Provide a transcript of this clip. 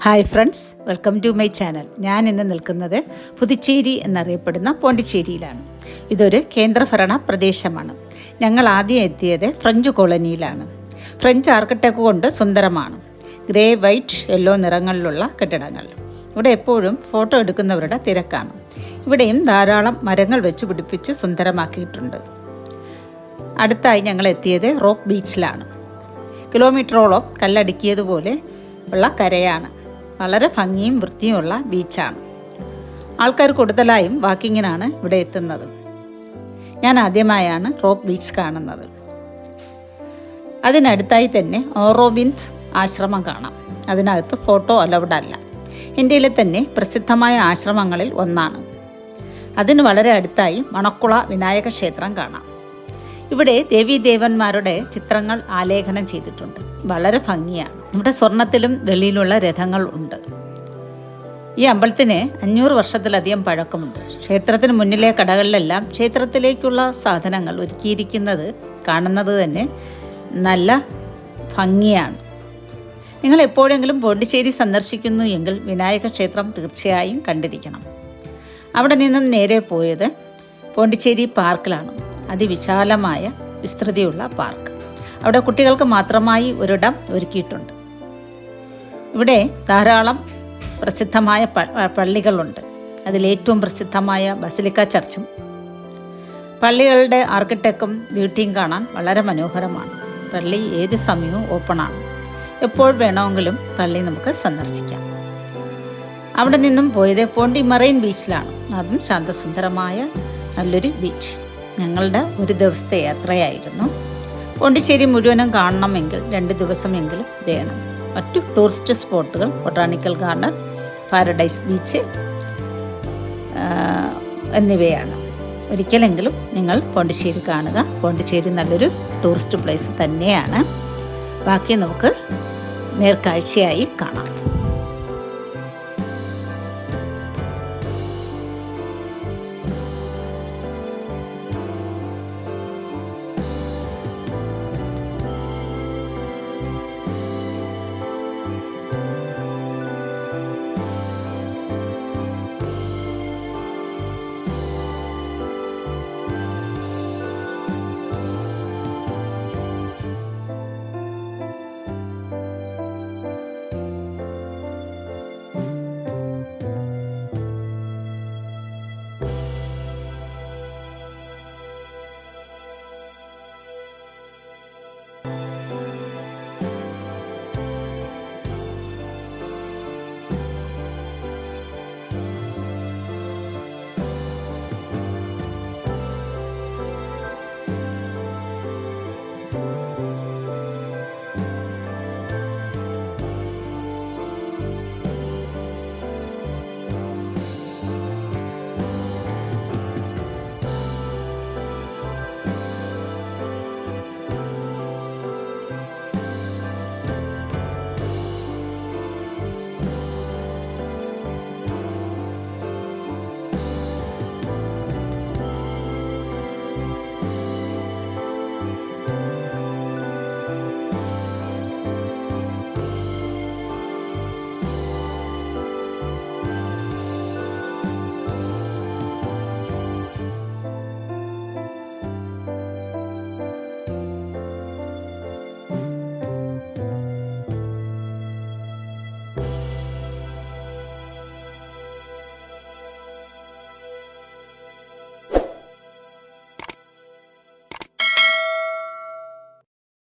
Hi friends, welcome to my channel. ഞാൻ ഇന്ന് നിൽക്കുന്നത് പുതുച്ചേരി എന്നറിയപ്പെടുന്ന പോണ്ടിച്ചേരിയിലാണ്. ഇതൊരു കേന്ദ്രഭരണ പ്രദേശമാണ്. ഞങ്ങൾ ആദ്യം എത്തിയത് ഫ്രഞ്ച് കോളനിയിലാണ്. ഫ്രഞ്ച് ആർക്കിടെക്ട് കൊണ്ട് സുന്ദരമാണ്. ഗ്രേ, വൈറ്റ്, യെല്ലോ നിറങ്ങളിലുള്ള കെട്ടിടങ്ങൾ. ഇവിടെ എപ്പോഴും ഫോട്ടോ എടുക്കുന്നവരുടെ തിരക്കാണ്. ഇവിടെയും ധാരാളം മരങ്ങൾ വെച്ച് പിടിപ്പിച്ച് സുന്ദരമാക്കിയിട്ടുണ്ട്. അടുത്തായി ഞങ്ങൾ എത്തിയത് റോക്ക് ബീച്ചിലാണ്. കിലോമീറ്ററോളം കല്ലടുക്കിയതുപോലെ ഉള്ള കരയാണ്. വളരെ ഭംഗിയും വൃത്തിയുമുള്ള ബീച്ചാണ്. ആൾക്കാർ കൂടുതലായും വാക്കിങ്ങിനാണ് ഇവിടെ എത്തുന്നത്. ഞാൻ ആദ്യമായാണ് റോക്ക് ബീച്ച് കാണുന്നത്. അതിനടുത്തായി തന്നെ ഓറോബിന്ദ് ആശ്രമം കാണാം. അതിനകത്ത് ഫോട്ടോ അലൗഡ് അല്ല. ഇന്ത്യയിലെ തന്നെ പ്രസിദ്ധമായ ആശ്രമങ്ങളിൽ ഒന്നാണ്. അതിന് വളരെ അടുത്തായി മണക്കുള വിനായക ക്ഷേത്രം കാണാം. ഇവിടെ ദേവീദേവന്മാരുടെ ചിത്രങ്ങൾ ആലേഖനം ചെയ്തിട്ടുണ്ട്. വളരെ ഭംഗിയാണ്. ഇവിടെ സ്വർണത്തിലും വെള്ളിയിലുള്ള രഥങ്ങൾ ഉണ്ട്. ഈ അമ്പലത്തിന് 500 വർഷത്തിലധികം പഴക്കമുണ്ട്. ക്ഷേത്രത്തിന് മുന്നിലെ കടകളിലെല്ലാം ക്ഷേത്രത്തിലേക്കുള്ള സാധനങ്ങൾ ഒരുക്കിയിരിക്കുന്നത് കാണുന്നത് തന്നെ നല്ല ഭംഗിയാണ്. നിങ്ങൾ എപ്പോഴെങ്കിലും പോണ്ടിച്ചേരി സന്ദർശിക്കുന്നു എങ്കിൽ വിനായക ക്ഷേത്രം തീർച്ചയായും കണ്ടിരിക്കണം. അവിടെ നിന്നും നേരെ പോയത് പോണ്ടിച്ചേരി പാർക്കിലാണ്. അതിവിശാലമായ വിസ്തൃതിയുള്ള പാർക്ക്. അവിടെ കുട്ടികൾക്ക് മാത്രമായി ഒരിടം ഒരുക്കിയിട്ടുണ്ട്. ഇവിടെ ധാരാളം പ്രസിദ്ധമായ പള്ളികളുണ്ട്. അതിലേറ്റവും പ്രസിദ്ധമായ ബസിലിക്ക ചർച്ചും. പള്ളികളുടെ ആർക്കിടെക്റ്റും ബ്യൂട്ടിയും കാണാൻ വളരെ മനോഹരമാണ്. പള്ളി ഏത് സമയവും ഓപ്പണാണ്. എപ്പോൾ വേണമെങ്കിലും പള്ളി നമുക്ക് സന്ദർശിക്കാം. അവിടെ നിന്നും പോയത് പോണ്ടി മറൈൻ ബീച്ചിലാണ്. അതും ശാന്തസുന്ദരമായ നല്ലൊരു ബീച്ച്. ഞങ്ങളുടെ ഒരു ദിവസത്തെ യാത്രയായിരുന്നു. പോണ്ടിച്ചേരി മുഴുവനും കാണണമെങ്കിൽ 2 ദിവസമെങ്കിലും വേണം. മറ്റു ടൂറിസ്റ്റ് സ്പോട്ടുകൾ ബൊട്ടാണിക്കൽ ഗാർഡൻ, പാരഡൈസ് ബീച്ച് എന്നിവയാണ്. ഒരിക്കലെങ്കിലും നിങ്ങൾ പോണ്ടിച്ചേരി കാണുക. പോണ്ടിച്ചേരി നല്ലൊരു ടൂറിസ്റ്റ് പ്ലേസ് തന്നെയാണ്. ബാക്കി നമുക്ക് നേർക്കാഴ്ചയായി കാണാം.